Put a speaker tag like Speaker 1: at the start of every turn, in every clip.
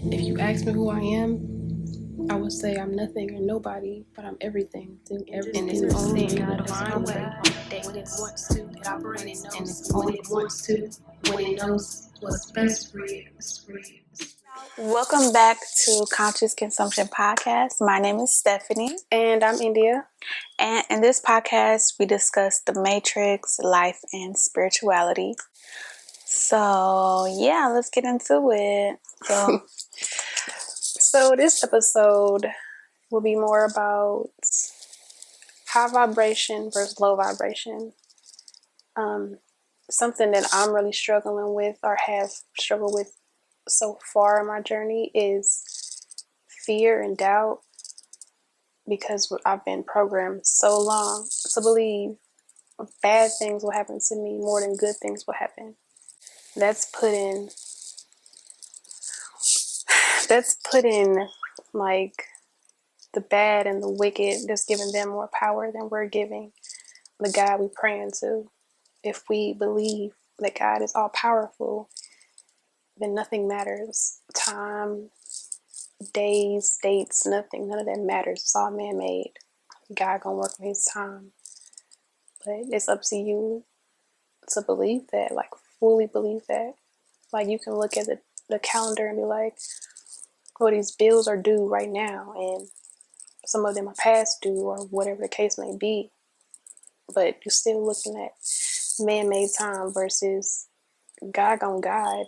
Speaker 1: If you ask me who I am, I would say I'm nothing or nobody, but I'm everything. Everything in its own divine way. When it wants to, it operates, and when it wants to, when it knows what's best for you.
Speaker 2: Welcome back to Conscious Consumption Podcast. My name is Stephanie.
Speaker 1: And I'm India.
Speaker 2: And in this podcast, we discuss the matrix, life, and spirituality. So, yeah, let's get into it.
Speaker 1: So this episode will be more about high vibration versus low vibration. Something that I'm really struggling with or have struggled with so far in my journey is fear and doubt, because I've been programmed so long to believe bad things will happen to me more than good things will happen. That's putting like the bad and the wicked, that's giving them more power than we're giving the God we praying to. If we believe that God is all powerful, then nothing matters. Time, days, dates, nothing, none of that matters. It's all man-made. God gonna work in his time. But it's up to you to believe that, like fully believe that. Like you can look at the calendar and be like, well, these bills are due right now, and some of them are past due, or whatever the case may be. But you're still looking at man-made time versus God gonna guide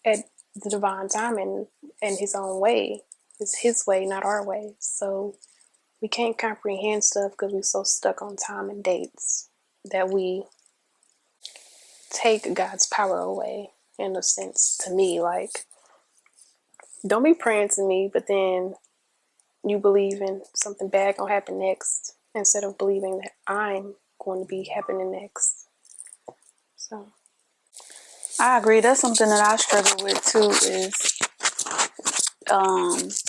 Speaker 1: at the divine time and in his own way. It's his way, not our way. So we can't comprehend stuff because we're so stuck on time and dates that we take God's power away, in a sense, to me. Like, don't be praying to me, but then you believe in something bad gonna happen next instead of believing that I'm going to be happening next. So
Speaker 2: I agree. That's something that I struggle with too, is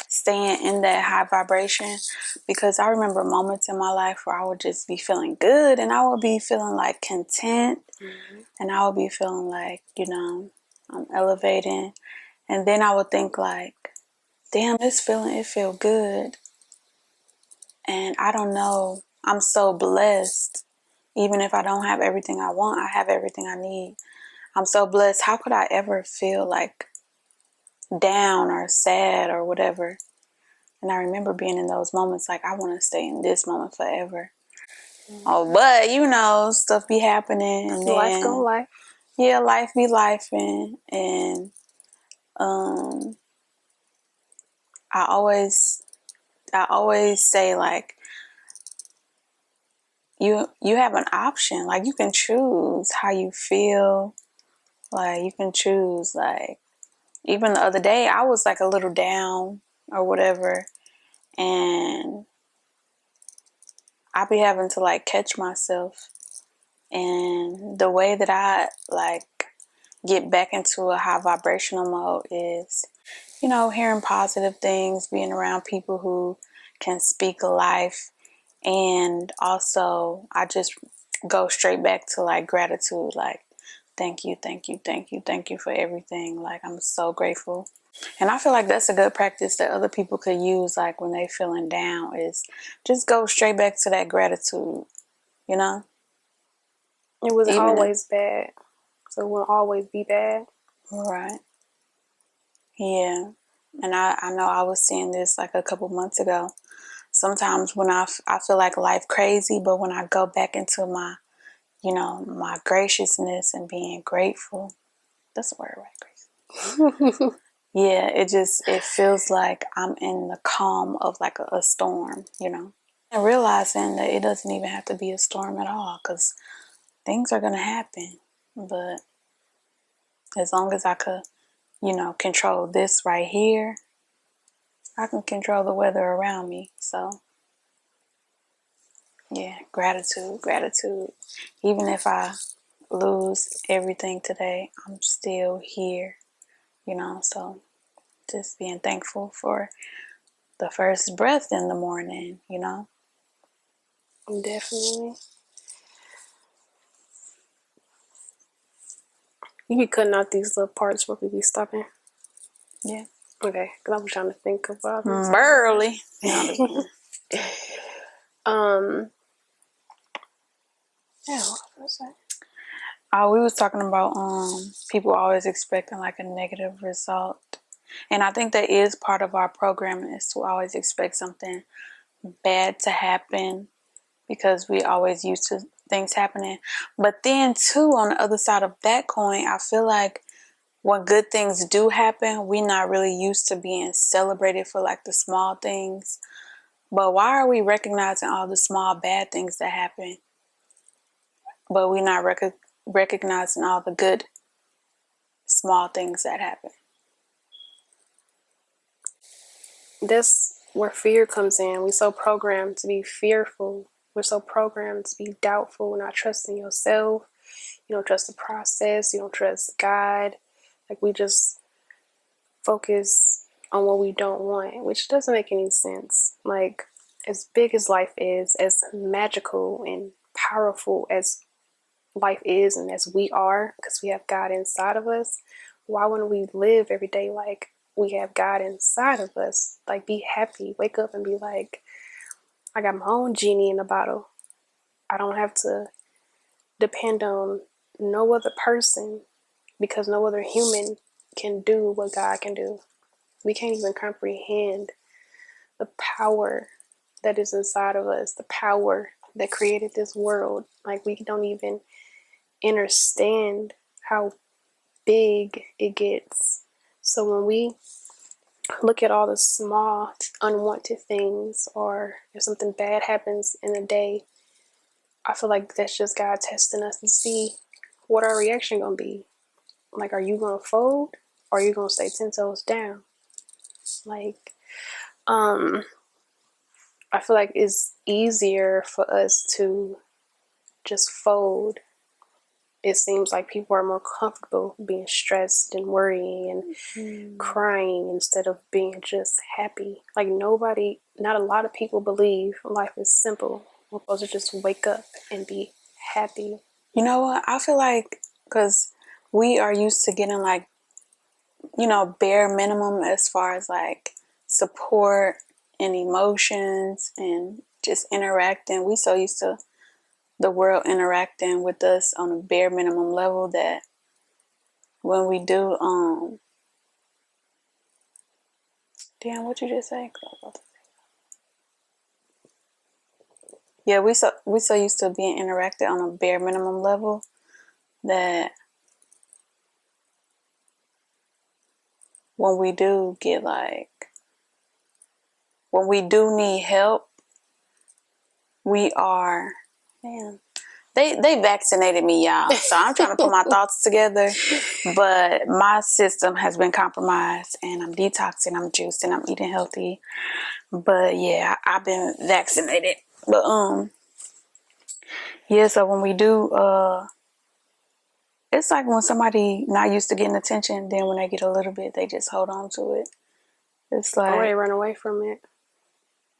Speaker 2: staying in that high vibration, because I remember moments in my life where I would just be feeling good and I would be feeling like content, and I would be feeling like, I'm elevating, and then I would think like, damn, it feel good, and I don't know, I'm so blessed. Even if I don't have everything I want, I have everything I need. I'm so blessed. How could I ever feel like down or sad or whatever? And I remember being in those moments like, I want to stay in this moment forever. Oh, but stuff be happening, and then
Speaker 1: life go life.
Speaker 2: Yeah, life be lifing, and I always say like, you have an option. Like, you can choose how you feel. Like, you can choose, like, even the other day I was like a little down or whatever, and I be having to like catch myself. And the way that I like get back into a high vibrational mode is, hearing positive things, being around people who can speak life. And also I just go straight back to like gratitude, like, thank you, thank you, thank you, thank you for everything. Like, I'm so grateful. And I feel like that's a good practice that other people could use, like when they feeling down, is just go straight back to that gratitude,
Speaker 1: It wasn't
Speaker 2: Even
Speaker 1: always bad, so it won't always be bad.
Speaker 2: Right. Yeah. And I know I was seeing this like a couple months ago. Sometimes when I feel like life crazy, but when I go back into my, my graciousness and being grateful, that's the word, right? Grace. Yeah, it feels like I'm in the calm of like a storm, and realizing that it doesn't even have to be a storm at all, because things are going to happen. But as long as I could, control this right here, I can control the weather around me. So, yeah, gratitude. Even if I lose everything today, I'm still here, so just being thankful for the first breath in the morning,
Speaker 1: Definitely. You be cutting out these little parts where we be stopping.
Speaker 2: Yeah.
Speaker 1: Okay, because I was trying to think of what I was
Speaker 2: Burly.
Speaker 1: Yeah, what was that?
Speaker 2: We was talking about people always expecting like a negative result. And I think that is part of our program, is to always expect something bad to happen because we always used to things happening. But then too, on the other side of that coin, I feel like when good things do happen, we're not really used to being celebrated for like the small things. But why are we recognizing all the small bad things that happen, but we're not recognizing all the good small things that happen?
Speaker 1: That's where fear comes in. We're so programmed to be fearful. We're so programmed to be doubtful, not trusting yourself. You don't trust the process. You don't trust God. Like, we just focus on what we don't want, which doesn't make any sense. Like, as big as life is, as magical and powerful as life is and as we are, because we have God inside of us, why wouldn't we live every day like we have God inside of us? Like, be happy, wake up and be like, I got my own genie in a bottle. I don't have to depend on no other person, because no other human can do what God can do. We can't even comprehend the power that is inside of us, the power that created this world. Like, we don't even understand how big it gets. So when we look at all the small unwanted things, or if something bad happens in a day, I feel like that's just God testing us to see what our reaction gonna be. Like, are you gonna fold, or are you gonna stay 10 toes down? Like, I feel like it's easier for us to just fold. It seems like people are more comfortable being stressed and worrying and crying instead of being just happy. Like, not a lot of people believe life is simple. We're supposed to just wake up and be happy.
Speaker 2: You know what? I feel like because we are used to getting like, bare minimum as far as like support and emotions and just interacting. We so used to the world interacting with us on a bare minimum level that when we do damn, what you just say? Yeah, we so used to being interacted on a bare minimum level that when we do when we do need help, we are, man, they vaccinated me, y'all. So I'm trying to put my thoughts together, but my system has been compromised and I'm detoxing, I'm juicing, I'm eating healthy. But yeah, I've been vaccinated. But yeah, so when we do it's like when somebody not used to getting attention, then when they get a little bit, they just hold on to it. It's like,
Speaker 1: Or they run away from it.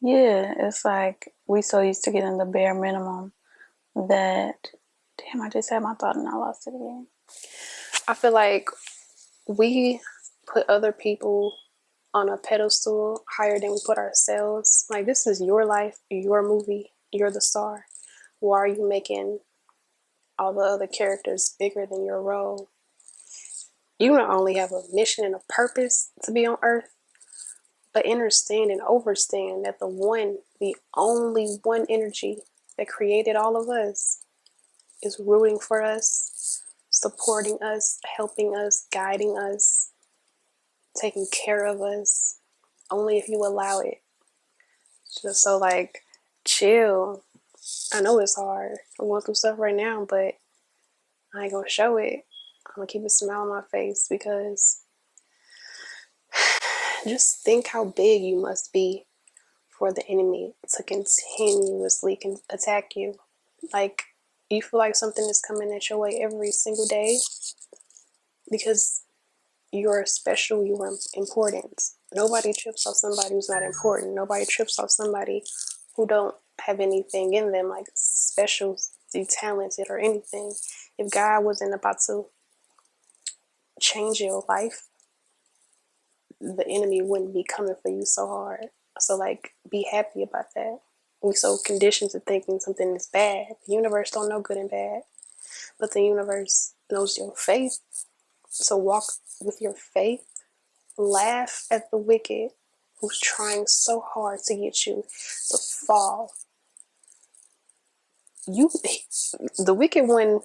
Speaker 2: yeah, it's like we so used to getting the bare minimum that, damn, I just had my thought and I lost it again.
Speaker 1: I feel like we put other people on a pedestal higher than we put ourselves. Like, this is your life, your movie, you're the star. Why are you making all the other characters bigger than your role? You not only have a mission and a purpose to be on Earth, but understand and overstand that the only one energy that created all of us is rooting for us, supporting us, helping us, guiding us, taking care of us, only if you allow it. Just so, like, chill. I know it's hard. I'm going through stuff right now, but I ain't gonna show it. I'm gonna keep a smile on my face, because just think how big you must be for the enemy to continuously attack you. Like, you feel like something is coming at your way every single day because you're special, you are important. Nobody trips off somebody who's not important. Nobody trips off somebody who don't have anything in them, like special, talented, or anything. If God wasn't about to change your life, the enemy wouldn't be coming for you so hard. So like, be happy about that. We so conditioned to thinking something is bad. The universe don't know good and bad, but the universe knows your faith. So walk with your faith. Laugh at the wicked who's trying so hard to get you to fall. The wicked one,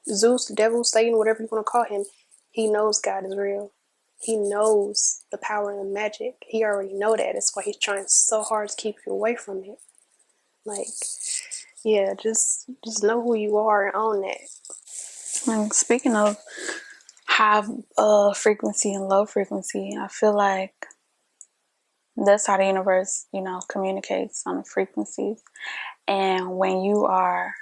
Speaker 1: Zeus, the devil, Satan, whatever you want to call him, he knows God is real. He knows the power and the magic. He already know that. That's why he's trying so hard to keep you away from it. Like, yeah, just know who you are and own that.
Speaker 2: And speaking of high frequency and low frequency, I feel like that's how the universe, communicates on the frequencies. And when you are,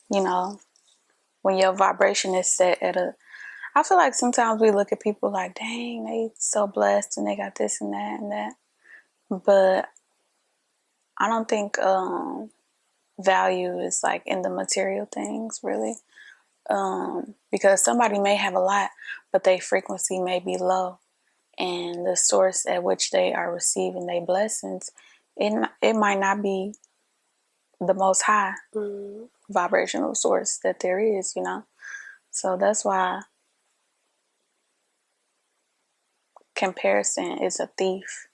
Speaker 2: when your vibration is set at I feel like sometimes we look at people like, dang, they so blessed and they got this and that and that. But I don't think value is like in the material things, really. Because somebody may have a lot, but their frequency may be low. And the source at which they are receiving their blessings, it might not be the most high vibrational source that there is, So that's why comparison is a thief,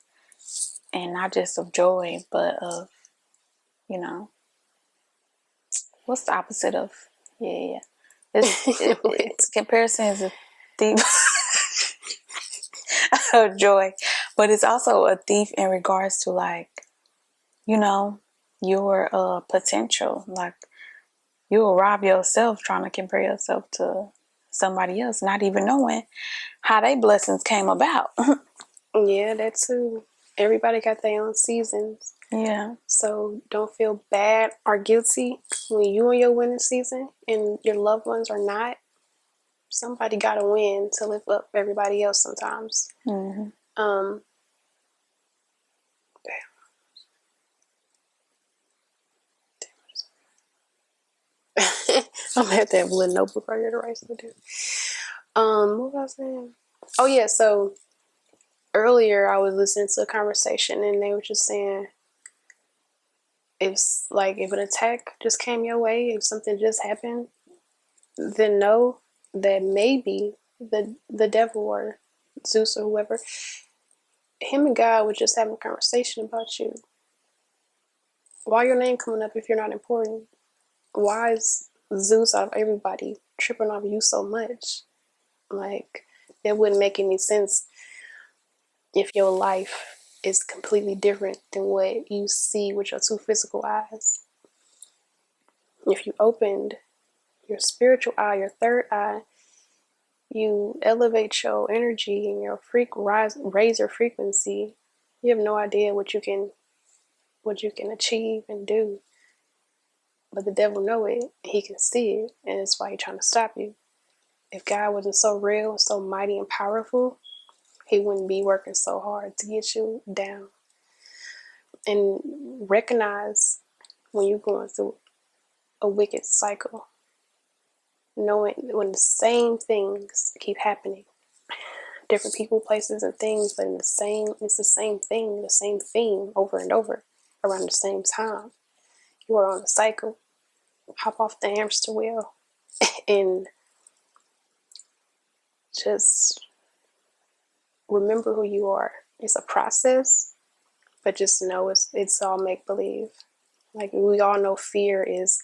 Speaker 2: and not just of joy, but of, what's the opposite of, it's comparison is a thief of joy, but it's also a thief in regards to like, your potential. Like, you will rob yourself trying to compare yourself to somebody else, not even knowing how their blessings came about.
Speaker 1: Yeah, that too. Everybody got their own seasons.
Speaker 2: Yeah.
Speaker 1: So don't feel bad or guilty when you in your winning season and your loved ones are not. Somebody got to win to lift up everybody else sometimes.
Speaker 2: Mm-hmm.
Speaker 1: I'm gonna have to have a little notebook right here to write something down. What was I saying? Oh yeah, so earlier I was listening to a conversation and they were just saying, if an attack just came your way, if something just happened, then know that maybe the devil or Zeus or whoever, him and God was just having a conversation about you. Why your name coming up if you're not important? Why is Zeus out of everybody tripping off you so much? Like, it wouldn't make any sense if your life is completely different than what you see with your two physical eyes. If you opened your spiritual eye, your third eye, you elevate your energy and your raise your frequency. You have no idea what you can achieve and do. But the devil know it. He can see it, and that's why he's trying to stop you. If God wasn't so real, so mighty and powerful, he wouldn't be working so hard to get you down. And recognize when you're going through a wicked cycle, knowing when the same things keep happening, different people, places, and things, but it's the same thing, the same theme over and over around the same time. You are on a cycle. Hop off the hamster wheel and just remember who you are. It's a process, but just know it's all make believe. Like, we all know fear is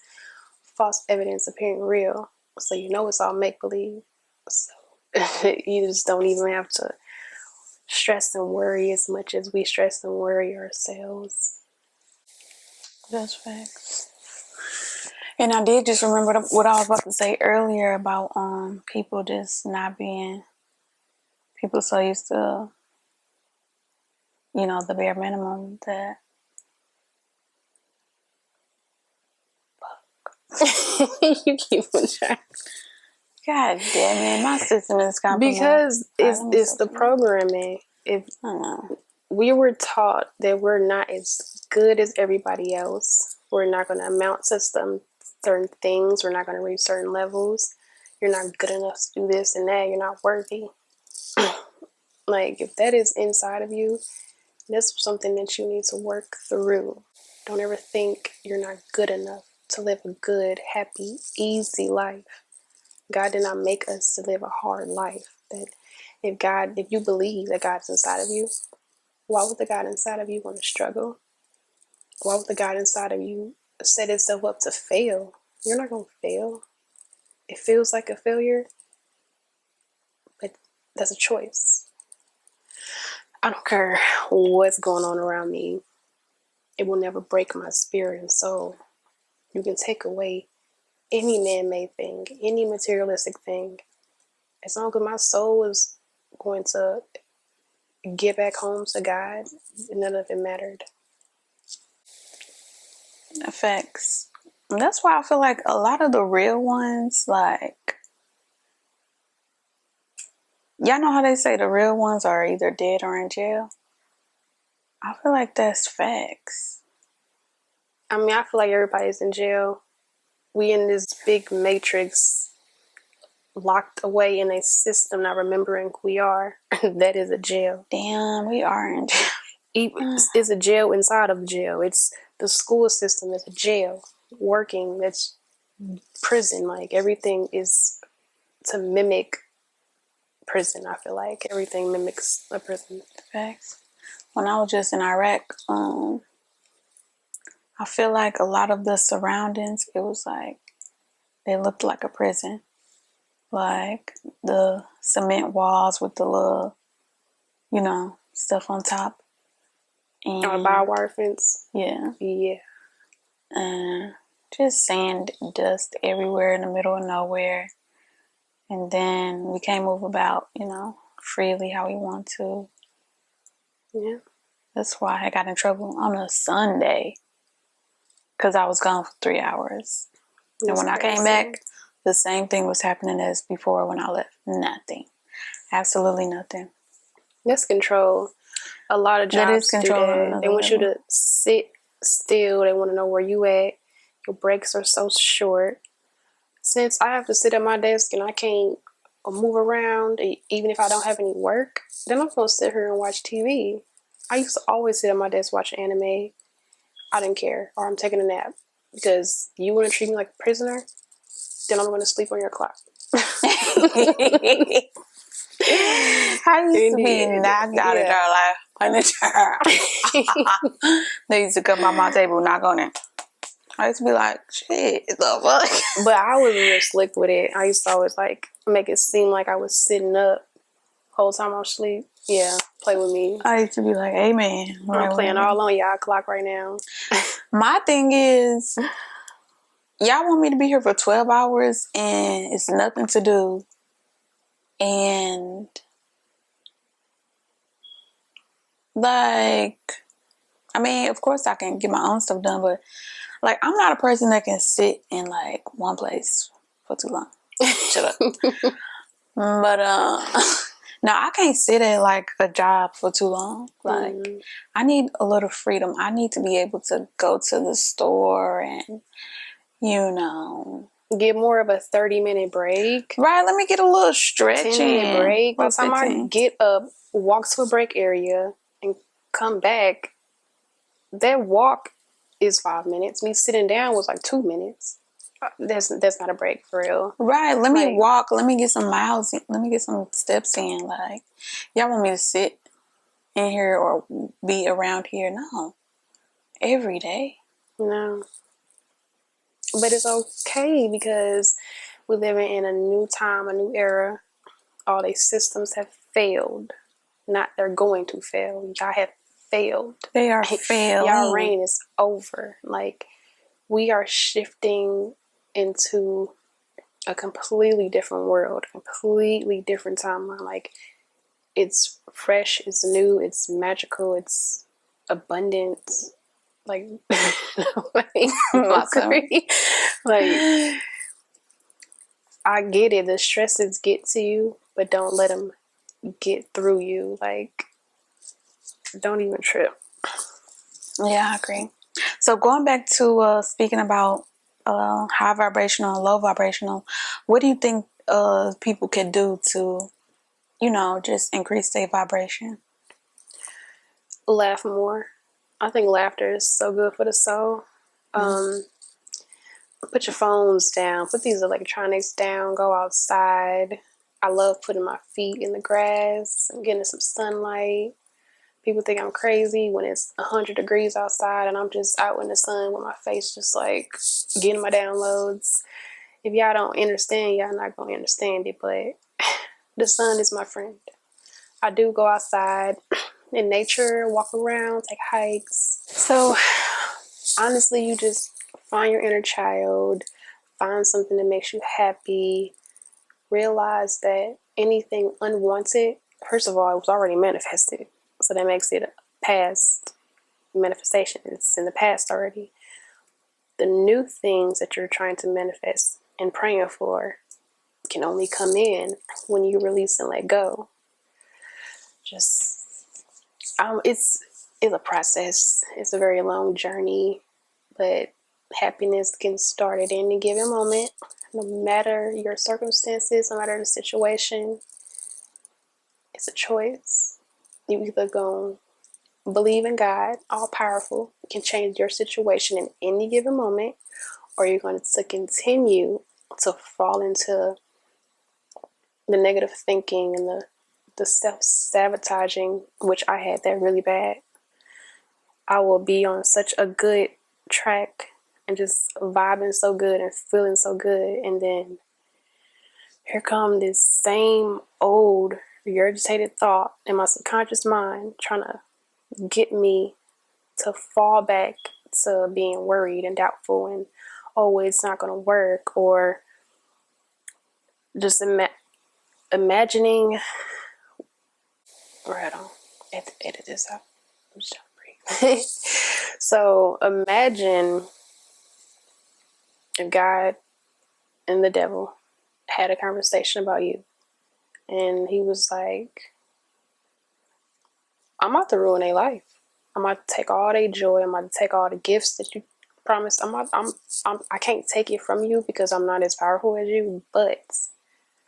Speaker 1: false evidence appearing real, so you know it's all make believe. So you just don't even have to stress and worry as much as we stress and worry ourselves.
Speaker 2: That's facts. And I did just remember what I was about to say earlier about people just not being, people so used to, the bare minimum that.
Speaker 1: You keep on trying.
Speaker 2: God damn it, my system is compromised.
Speaker 1: Because it's the programming. If
Speaker 2: I don't know.
Speaker 1: We were taught that we're not as good as everybody else. We're not going to amount to certain things. We're not going to reach certain levels. You're not good enough to do this and that. You're not worthy. Like, if that is inside of you, that's something that you need to work through. Don't ever think you're not good enough to live a good, happy, easy life. God did not make us to live a hard life. That if you believe that God's inside of you, why would the God inside of you want to struggle? Why would the God inside of you set itself up to fail? You're not going to fail. It feels like a failure, but that's a choice. I don't care what's going on around me. It will never break my spirit and soul. You can take away any man-made thing, any materialistic thing. As long as my soul is going to get back home to God, none of it mattered.
Speaker 2: Effects. And that's why I feel like a lot of the real ones, like, y'all know how they say the real ones are either dead or in jail? I feel like that's facts.
Speaker 1: I mean, I feel like everybody's in jail. We in this big matrix, locked away in a system, not remembering who we are. That is a jail.
Speaker 2: Damn, we are in jail.
Speaker 1: It's a jail inside of jail. It's the school system is a jail. Working, that's prison. Like, everything is to mimic prison. I feel like everything mimics a prison.
Speaker 2: Facts. When I was just in Iraq, I feel like a lot of the surroundings, it was like, they looked like a prison. Like the cement walls with the little, stuff on top.
Speaker 1: And a barbed wire fence.
Speaker 2: Yeah.
Speaker 1: Yeah.
Speaker 2: And just sand, dust everywhere in the middle of nowhere. And then we can't move about, freely how we want to.
Speaker 1: Yeah.
Speaker 2: That's why I got in trouble on a Sunday. Because I was gone for 3 hours. And when I came back, the same thing was happening as before when I left. Nothing. Absolutely nothing.
Speaker 1: That's control. A lot of jobs do that. They want you to sit still. They want to know where you at. Your breaks are so short. Since I have to sit at my desk and I can't move around, even if I don't have any work, then I'm going to sit here and watch TV. I used to always sit at my desk watching anime. I didn't care. Or I'm taking a nap. Because you want to treat me like a prisoner, then I'm going to sleep on your clock.
Speaker 2: I used to be knocked out of there like on the chair. They used to come by my table, knock on it. I used to be like, shit, the fuck?
Speaker 1: But I was real slick with it. I used to always make it seem like I was sitting up the whole time I was asleep. Yeah, play with me.
Speaker 2: I used to be like, hey man,
Speaker 1: I'm playing all on y'all clock right now.
Speaker 2: My thing is, y'all want me to be here for 12 hours and it's nothing to do. And like, I mean, of course I can get my own stuff done, but like, I'm not a person that can sit in like one place for too long. Shut up. But no, I can't sit at like a job for too long. Like, I need a little freedom. I need to be able to go to the store and,
Speaker 1: get more of a 30-minute break.
Speaker 2: Right, let me get a little stretch
Speaker 1: 10-minute break. By the time I get up, walk to a break area, and come back, that walk is 5 minutes. Me sitting down was like 2 minutes. That's not a break for real.
Speaker 2: Right, let me walk. Let me get some miles in. Let me get some steps in. Like, y'all want me to sit in here or be around here? No. Every day.
Speaker 1: No. But it's okay because we're living in a new time, a new era. All these systems have failed. Not they're going to fail. Y'all have failed.
Speaker 2: They are failing.
Speaker 1: Y'all reign is over. Like, we are shifting into a completely different world, completely different timeline. Like, it's fresh, it's new, it's magical, it's abundant. Like, I get it. The stresses get to you, but don't let them get through you. Like, don't even trip.
Speaker 2: Yeah, I agree. So going back to speaking about high vibrational and low vibrational, what do you think people can do to just increase their vibration?
Speaker 1: Laugh more. I think laughter is so good for the soul. Put your phones down. Put these electronics down. Go outside. I love putting my feet in the grass and getting some sunlight. People think I'm crazy when it's 100 degrees outside and I'm just out in the sun with my face just getting my downloads. If y'all don't understand, y'all not going to understand it, but the sun is my friend. I do go outside in nature, walk around, take hikes. So honestly, you just find your inner child, find something that makes you happy, realize that anything unwanted, first of all, it was already manifested. So that makes it a past manifestation. It's in the past already. The new things that you're trying to manifest and praying for can only come in when you release and let go. It's a process. It's a very long journey, but happiness can start at any given moment, no matter your circumstances, no matter the situation. It's a choice. You either go believe in God, all powerful, can change your situation in any given moment, or you're going to continue to fall into the negative thinking and the self-sabotaging, which I had that really bad. I will be on such a good track and just vibing so good and feeling so good, and then here come this same old regurgitated thought in my subconscious mind trying to get me to fall back to being worried and doubtful and, oh, it's not going to work, or just imagining. Right on. I have to edit this out. I'm just trying to breathe. So imagine if God and the devil had a conversation about you, and he was like, I'm about to ruin their life. I'm about to take all their joy. I'm about to take all the gifts that you promised. I can't take it from you because I'm not as powerful as you, but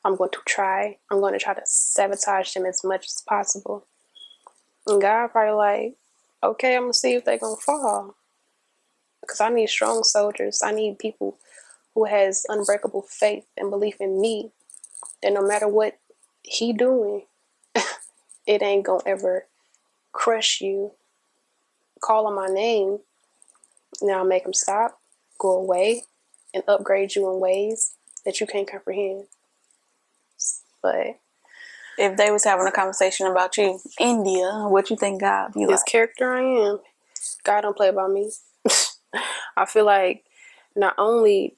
Speaker 1: I'm going to try. I'm going to try to sabotage them as much as possible. And God probably like, okay, I'm going to see if they're going to fall. Because I need strong soldiers. I need people who has unbreakable faith and belief in me. That no matter what he doing, it ain't going to ever crush you. Call on my name. Now make them stop, go away, and upgrade you in ways that you can't comprehend. But
Speaker 2: if they was having a conversation about you, India, what you think God be like?
Speaker 1: This character I am, God don't play about me. I feel like not only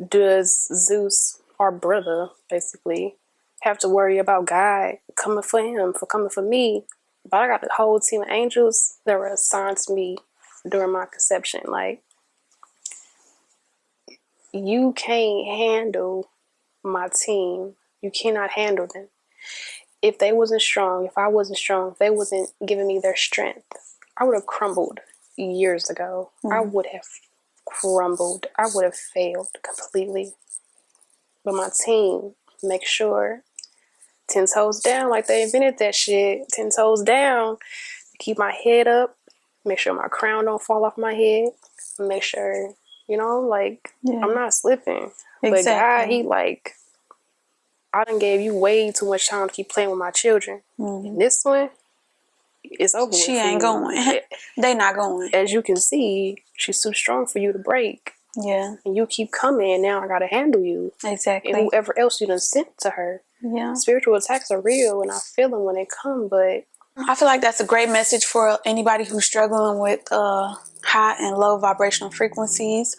Speaker 1: does Zeus, our brother, basically, have to worry about God coming for him, for coming for me, but I got the whole team of angels that were assigned to me during my conception. Like, you can't handle my team. You cannot handle them. If they wasn't strong, if I wasn't strong, if they wasn't giving me their strength, I would have crumbled years ago. I would have crumbled. I would have failed completely. But my team makes sure 10 toes down, like they invented that shit. 10 toes down. Keep my head up. Make sure my crown don't fall off my head. Make sure, I'm not slipping. Exactly. But God, he like, I done gave you way too much time to keep playing with my children. And this one, it's over with.
Speaker 2: She ain't going. They not going.
Speaker 1: As you can see, she's too strong for you to break.
Speaker 2: Yeah.
Speaker 1: And you keep coming, now I gotta handle you.
Speaker 2: Exactly.
Speaker 1: And whoever else you done sent to her.
Speaker 2: Yeah.
Speaker 1: Spiritual attacks are real and I feel them when they come, but
Speaker 2: I feel like that's a great message for anybody who's struggling with high and low vibrational frequencies.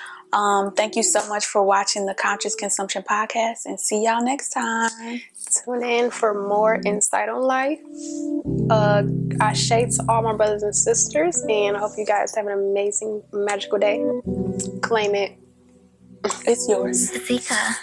Speaker 2: Thank you so much for watching the Conscious Consumption Podcast, and see y'all next time.
Speaker 1: Tune in for more insight on life. Ashe to all my brothers and sisters, and I hope you guys have an amazing, magical day. Claim it.
Speaker 2: It's yours.
Speaker 3: Zika.